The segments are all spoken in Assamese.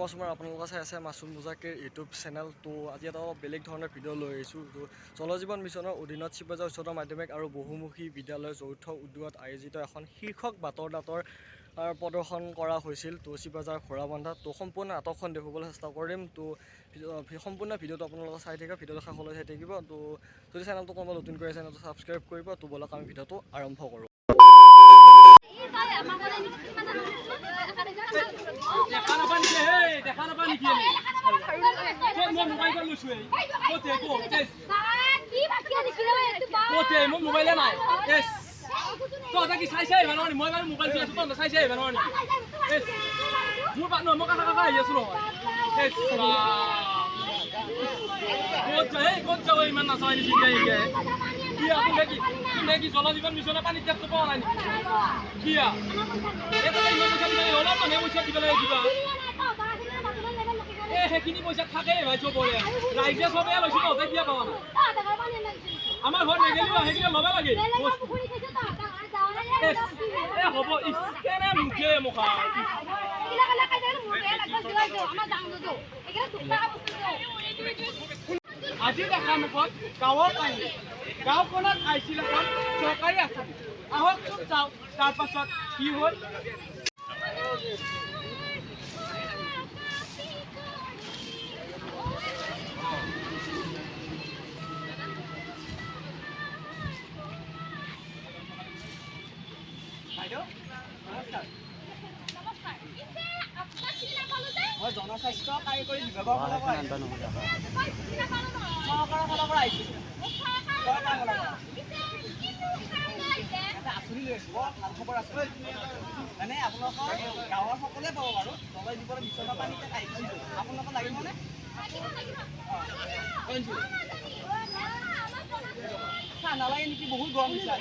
নমস্কাৰ, আপোনালোকে চাই আছে মাছুম মুজাকিৰ ইউটিউব চেনেল। তো আজি এটা অলপ বেলেগ ধৰণৰ ভিডিঅ' লৈ আহিছোঁ। তো জল জীৱন মিছনৰ অধীনত শিৱজাৰ উচ্চতৰ মাধ্যমিক আৰু বহুমুখী বিদ্যালয়ৰ যৌথ উদ্যোগত আয়োজিত এখন শীৰ্ষক বাটৰ দাঁতৰ প্ৰদৰ্শন কৰা হৈছিল। তো শিৱজাৰ ঘোঁৰাবন্ধাত। তো সম্পূৰ্ণ নাটকখন দেখুৱাবলৈ চেষ্টা কৰিম। তো সম্পূৰ্ণ ভিডিঅ'টো আপোনালোকে চাই থাকিব, ভিডিঅ'টো শেষলৈ চাই থাকিব। তো যদি চেনেলটো কোনোবা নতুন কৰি চেনেলটো ছাবস্ক্ৰাইব কৰিব। তো বলক আমি ভিডিঅ'টো আৰম্ভ কৰোঁ। মোবাইলে নাই তহঁতে কি চাই চাই আহিবা নোৱাৰি মই বাৰু মোবাইল চাই আছো তহঁতে চাই চাই আহিবা নোৱাৰি মোৰ পাত মই কাষা কাষা আহি আছো নহয় ক'ত যাব ইমান নাচাই নিছি কি আপুনি কি জল জীৱন মিছনৰ পানীত টেপটো পোৱা নাই নেকি কি ইমান পইচা দিব অলপ মানুহে পইচা দিব লাগে কিবা সেইখিনি পইচা থাকেই ভাই চবৰে ৰাইজে চবে লৈছো তহঁতে কিয় পাৱা নাই আমাৰ ঘৰত নেগেলিও সেইখিনি ল'ব লাগে হ'ব কেনে মুখে মুখা আজি দেখা মুখত গাঁৱৰ পানী গাঁওখনত আহিছিল এখন চৰকাৰী আঁচনি আহকচোন যাওঁ তাৰপাছত কি হ'ল মই জনস্বাস্থ্য কাৰিকৰী বিভাগৰ ফালৰ পৰা চৰকাৰৰ ফালৰ পৰা আহিছিলোঁ আঁচনি লৈ আছোঁ বৰ ভাল খবৰ আছে মানে আপোনালোকৰ গাঁৱৰ সকলোৱে পাব বাৰু জল জীৱন মিছনৰ পানী আহিছিলোঁ আপোনালোকৰ লাগিবনে চাহ নালাগে নেকি বহুত গৰম দিছে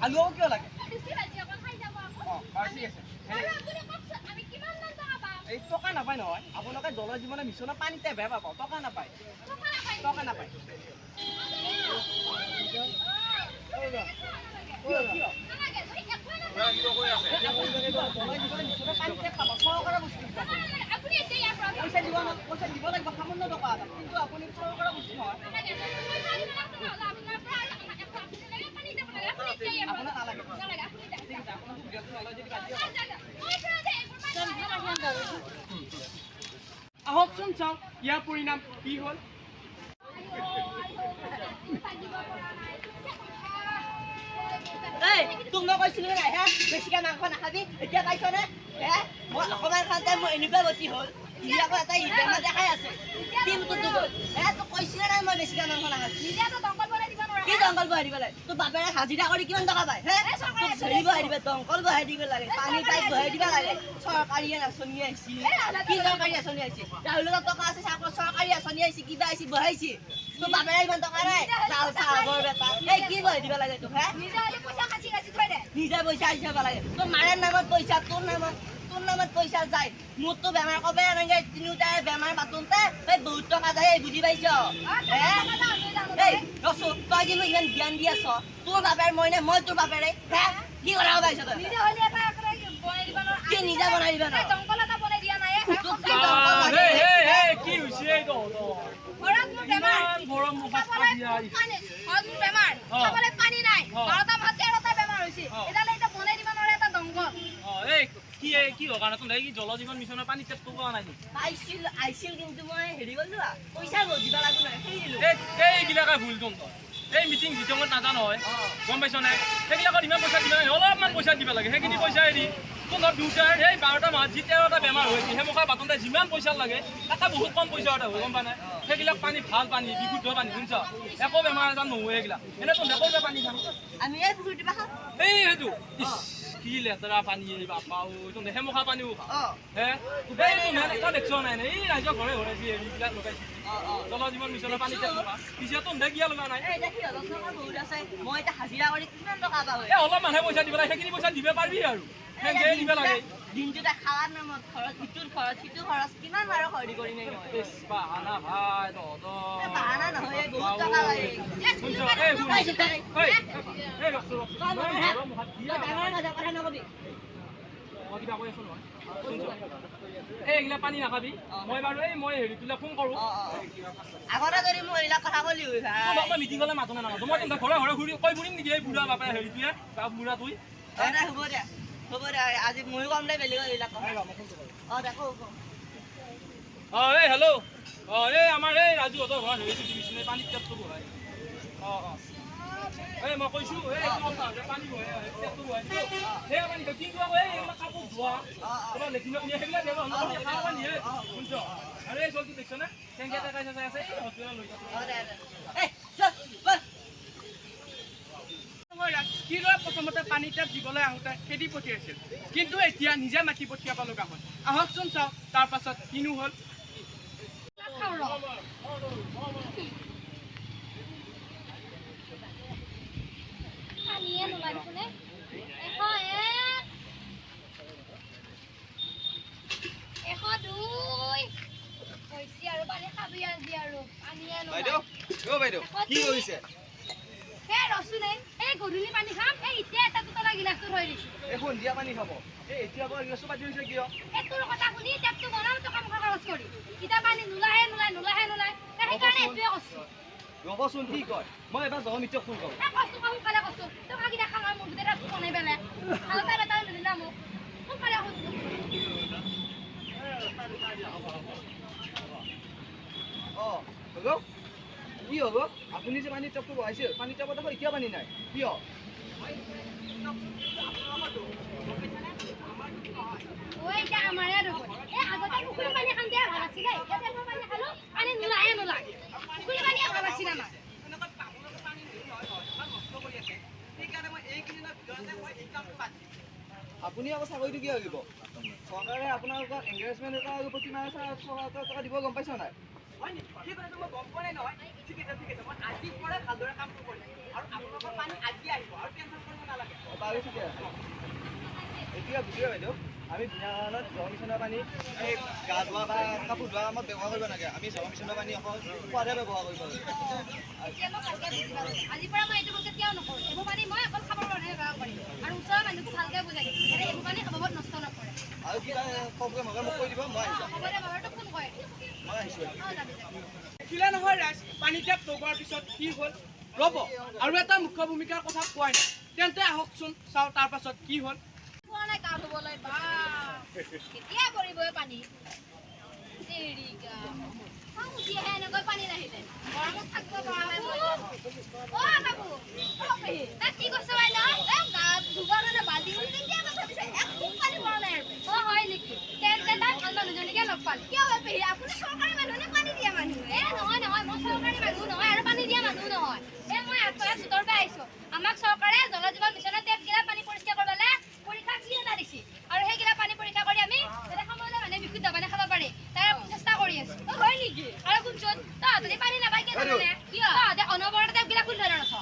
আলুও কিয় লাগে ঠিক আছে এই টকা নাপায় নহয় আপোনালোকে জল জীৱনে মিছনৰ পানীতে বেয়া পাব টকা নাপায় পইচা দিব লাগিব সামান্য টকা এটা কিন্তু আপুনি চৰকাৰৰ বস্তু নহয় আহকচোন চাওঁ ইয়াৰ পৰিণাম কি হ'ল তোক মই কৈছিলো নাই হে বেছিকে মাংস নাখাবি এতিয়া পাইছনে হে মই অকমান খাওঁতে মই এনেকুৱা গতি হ'ল আকৌ এটা ইডেমা দেখাই আছে তোক কৈছিলে নাই মই বেছিকে মাংস নাখাবি কি দংকল বহাই দিব লাগে তোৰ বাপেৰে হাজিৰা কৰি কিমান টকা পায় হে হেৰি বহাই দিব দংকল বহাই দিব লাগে পানী পাইপ বহাই দিব লাগে চৰকাৰী আঁচনি আহিছে কি চৰকাৰী আঁচনি আহিছে ৰাহুলৰ টকা আছে চৰকাৰী আঁচনি আহিছে কিবা আহিছে বহাইছে তোৰ বাপেৰে ইমান টকা নাই চাউল চাউলৰ বেটা এই কি বহাই দিব লাগে তোক হে নিজে পইচা আহি যাব লাগে তোৰ মাৰে নামত পইচা তোৰ নামত পইচা যায় মোৰতো বেমাৰ কবে এনেকে তিনিওটাই বেমাৰ পাতোতে এই বহুত টকা যায় বুজি পাইছ তই কিন্তু ইমান জ্ঞান দি আছ তোৰ বাপেৰ মই নে মই তোৰ বাপেৰে কি কথা পাইছ তই কি নিজে বনাই দিব কি কাৰণে তোৰ জল জীৱন মিছনৰ পানী টেপটো পোৱা নাই আহিছিল কিন্তু মই হেৰি কৰিলো পইচা দিব লাগিব এইবিলাকে ভুল তোৰ এই মিটিং ভিতৰত নাজানো হয় গম পাইছ নাই সেইবিলাকত ইমান পইচা দিব লাগে অলপমান পইচা দিব লাগে সেইখিনি পইচা এৰি তোৰ দুটাৰ সেই 12টা মাহত যি 13টা বেমাৰ হৈছে সেই মুখা বাটনতে যিমান পইচা লাগে তাতে বহুত কম পইচা এটা হয় গম পাই নাই সেইবিলাক পানী ভাল পানী বিশুদ্ধ পানী শুনিছ একো বেমাৰ আজাৰ নহয় সেইবিলাক এনে তোৰ নেপৰ পানী খাম আমি এই সেইটো কি লেতেৰা পানী বাপা তোৰ হেমুখা পানীও হে দেখছ নাই এই ৰাইজৰ ঘৰে ঘৰে যি হেৰিবিলাক লগাইছে জল জীৱন মিছনৰ পানী পিছে তোৰ গিয়া লগা নাই অলপ মানুহে পইচা দিব লাগে সেইখিনি পইচা দিব পাৰিবি আৰু সেনেকে দিব লাগে দিনটোতে খাৱাৰ নামত খৰচ ইটোৰ খৰচ সিটোৰ খৰচ কিমান বাৰু খৰচ কৰিম মই ইছ বাহানা ভাই তহঁতৰ বাহানা নহয় এই বহুত টকা লাগে শুনছ এই ৰখছো ডাঙৰ কথা কথা নকবি মই কিবা কৈ আছো নহয় এইগিলা পানী নাখাবি মই বাৰু মই হেৰিটোলৈ ফোন কৰোঁ আগতে যদি মই এইবিলাক কথা ক'লি হয় ভাই মই মিটিং গ'লে মাতো নামাতো মই কিন্তু ঘৰে ঘৰে ঘূৰি কৈ ফুৰিম নেকি এই বুঢ়া বাপাই হেৰিটোৱে বা বুঢ়াটোৱে হ'ব দে আজি ময়ো কম দে বেলেগৰ এইবিলাক দেখো এই হেল্ল' এই আমাৰ এই ৰাজুহঁতৰ ঘৰত হেৰিটো দিবিচোন এই পানীত টেপটো বহাই এই মই কৈছোঁ এই পানী বহাই টেপটো বহাই সেই পানী কিন্তু আকৌ এই কাপোৰ ধোৱা তোমাৰ লেট্ৰিনত নিয়ে সেইবিলাক ব্যৱহাৰ খাব পানীহে শুনছ আৰু এই জলটো দেখিছ নে কেনেকৈ টেকাই চেকাই আছে এই হস্পিটেলত লৈ কিদৰে প্ৰথমতে পানী টেপ দিবলৈ আহোঁতে খেদি পঠিয়াইছিল কিন্তু এতিয়া নিজে মাতি পঠিয়াব লগা হ'ল আহকচোন চাওঁ তাৰ পাছত কিনো হ'ল বাইদেউ কি কৰিছে গধূলি পানী খাম এতিয়া এটা দুটা গিলাচটো থৈ দিছো এই সন্ধিয়া পানী খাব এই এতিয়া পৰা গিলাচটো পাতি হৈছে কিয় তোৰ কথা শুনি টেপটো বনাম তো কাম খৰচ কৰি এতিয়া পানী নোলাহে সেইকাৰণে এইটোৱে কৈছো ৰ'বচোন কি কয় মই এবাৰ জহ মিত্ৰক ফোন কৰোঁ কৈছো সোনকালে কৈছো তোক কিনা খাম মোৰ গোটেই ৰাতি বনাই পেলাই আৰু তাই বেটাও নিদিলা মোক সোনকালে কৈছো হেল্ল' কি হ'ব আপুনি যে পানীৰ টেপটো বহাইছিল পানীৰ টেপত আকৌ এতিয়া পানী নাই কিয় এতিয়া আমাৰে ৰ'ব আগতে পুখুৰী পানী খাম দিয়া ভাল আছিলে এতিয়া টেপৰ পানী খালো পানী নোলায় পুখুৰী পানী ভাল আছিলে আমাৰ আপুনি আকৌ চাকৰিটো কিয় লাগিব চৰকাৰে আপোনালোকক এংগেজমেণ্ট এটা প্ৰতি মাহে 6,000 টকা দিব গম পাইছ নাই হয় নেকি সেই কথাটো মই গম পোৱা নাই নহয় ঠিক আছে মই আজিৰ পৰাই ভালদৰে কামটো কৰিম আৰু আপোনালোকৰ পানী আজি আহিব আৰু টেনশ্যন কৰিব নালাগে বাৰু ঠিকে আছে এতিয়া বুজিব বাইদেউ আমি বিনাকাৰণত জল মিছনৰ পানী এই গা ধোৱা বা কাপোৰ ধোৱা কামত ব্যৱহাৰ কৰিব নালাগে আমি জল মিছনৰ পানী অকল খোৱাতহে ব্যৱহাৰ কৰিব লাগে এতিয়া মই ভালকৈ বুজি পালোঁ আজিৰ পৰা মই এইটো বস্তু কেতিয়াও নকৰোঁ এইবোৰ পানী মই অকল খাবৰ কাৰণে ব্যৱহাৰ কৰিম আৰু ওচৰৰ মানুহকো ভালকৈ বুজাই দিম যাতে এইবোৰ পানী অভাৱত নষ্ট নকৰে আৰু কিবা প্ৰব্লেম হ'লে মোক কৈ দিব মই আহিম হ'ব দে বাৰু তোক ফোন কৰে মই আহিছোঁ যাবি দেখিলে নহয় ৰাইজ পানী টেপ লগোৱাৰ পিছত কি হ'ল ৰ'ব আৰু এটা মুখ্য ভূমিকাৰ কথা কোৱাই নাই তেন্তে আহকচোন চাওঁ তাৰ পাছত কি হ'ল পোৱা নাই গা ধুবলৈ বা কেতিয়া পৰিবই পানী এনেকৈ পানী নাহিলে গৰমত থাকিব পৰা নাই কি কৈছে বাইদেউ গা ধুবৰ কাৰণে বাল্টি হয় নেকি মানুহজনীকে লগ পালে কিয় পেহী আপুনি চৰকাৰী মানুহে পানী দিয়া মানুহ নহয় মই চৰকাৰী মানুহ নহয় আৰু পানী দিয়া মানুহ নহয় মই আগফালে ভিতৰ পৰা আহিছোঁ আমাক চৰকাৰে জল জীৱন মিছনৰ টেপগিলা পানী পৰিষ্কাৰ কৰিবলৈ পৰীক্ষা কি এটা দিছে আৰু সেইগিলা পানী পৰীক্ষা কৰি আমি যাতে সময়লৈ মানে বিশুদ্ধ পানী খাব পাৰি তাৰ চেষ্টা কৰি আছোঁ হয় নেকি আৰু শুনচোন তহঁতে পানী নাপাই কিয় কিয় তহঁতে অনবৰতে টেপগিলা খুলি ধৰে নথ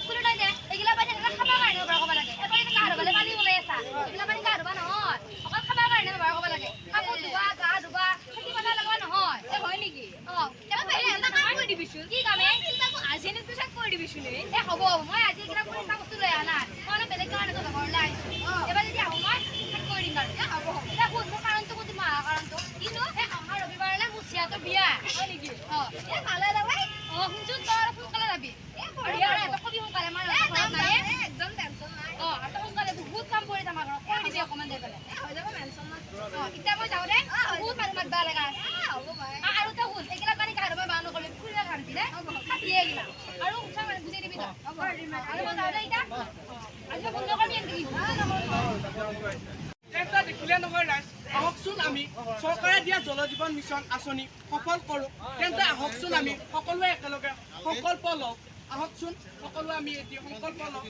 খুলি থৈ দে এইগিলা পানী খাবৰ কাৰণে ব্যৱহাৰ কৰিব লাগে এবাৰ গা ধুবলৈ পানী ওলাই আছা এইগিলা পানী গা ধুবা নহয় অকল খাবৰ কাৰণে ব্যৱহাৰ কৰিব লাগে কাপোৰ ধুবা গা ধুবা খেতি পথাৰ লগা নহয় হয় নেকি এটা কাম কৰি দিবিচোন কি কামে আজি তোৰ চাক কৰি দিবিচোন হ'ব মই আজি এইগিলা পৰীক্ষা বস্তু লৈ অহা নাই মই বেলেগ কাৰণে তোৰ ঘৰলৈ আহিছোঁ এবাৰ যদি আহোঁ মই ঠিক কৰি দিম বাৰু হ'ব এতিয়া শুন মোৰ কাৰণটো ক'ত মই অহা কাৰণটো কিন্তু সেই অহা ৰবিবাৰলৈ মোৰ চিয়াটোৰ বিয়া হয় নেকি ভালে লাগে শুনচোন তই অলপ সোনকালে যাবি কবি সোনকালে আমাৰ একদম টেনশ্যন নাই আৰু তই সোনকালে বহুত কাম কৰি আমাৰ ঘৰত কৰি দিবি অকণমান দেৰি পেলাই হৈ যাব টেনশ্যন নাই এতিয়া মই যাওঁ দে বহুত মানুহ মাতিব লগা আছে আৰু তই শুন এইগিলা পানী গা ধুব বাৰ নকৰিবি ফুৰিলে কান্দি দে কাটিয়ে এইগিলা আৰু বুজাই দিবি তই আৰু মই যাওঁ দে এতিয়া আজি ফোন নকৰিবি তেন্তে দেখিলে নহয় ৰাইজ আহকচোন আমি চৰকাৰে দিয়া জল জীৱন মিছন আঁচনি সফল কৰোঁ তেন্তে আহকচোন আমি সকলোৱে একেলগে সংকল্প লওঁ আহকচোন সকলোৱে আমি এতিয়া সংকল্প লওঁ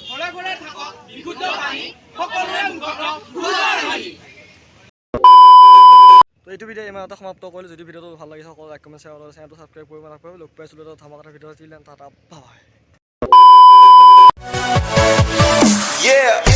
ঘৰে ঘৰে থাকক বিশুদ্ধ পানী সকলোৱে মুখত তো এইটো ভিডিঅ' ইমানতে সমাপ্ত কৰিলোঁ। যদি ভিডিঅ'টো ভাল লাগিছে সকলো লাইক কমেণ্ট শ্বেয়াৰ আৰু চেনেলটো ছাবস্ক্ৰাইব কৰিব নাপাহৰিব। লগ পাইছিলোঁ এটা ধামাকা ভিডিঅ' আছিল। Tata bye. Yeah.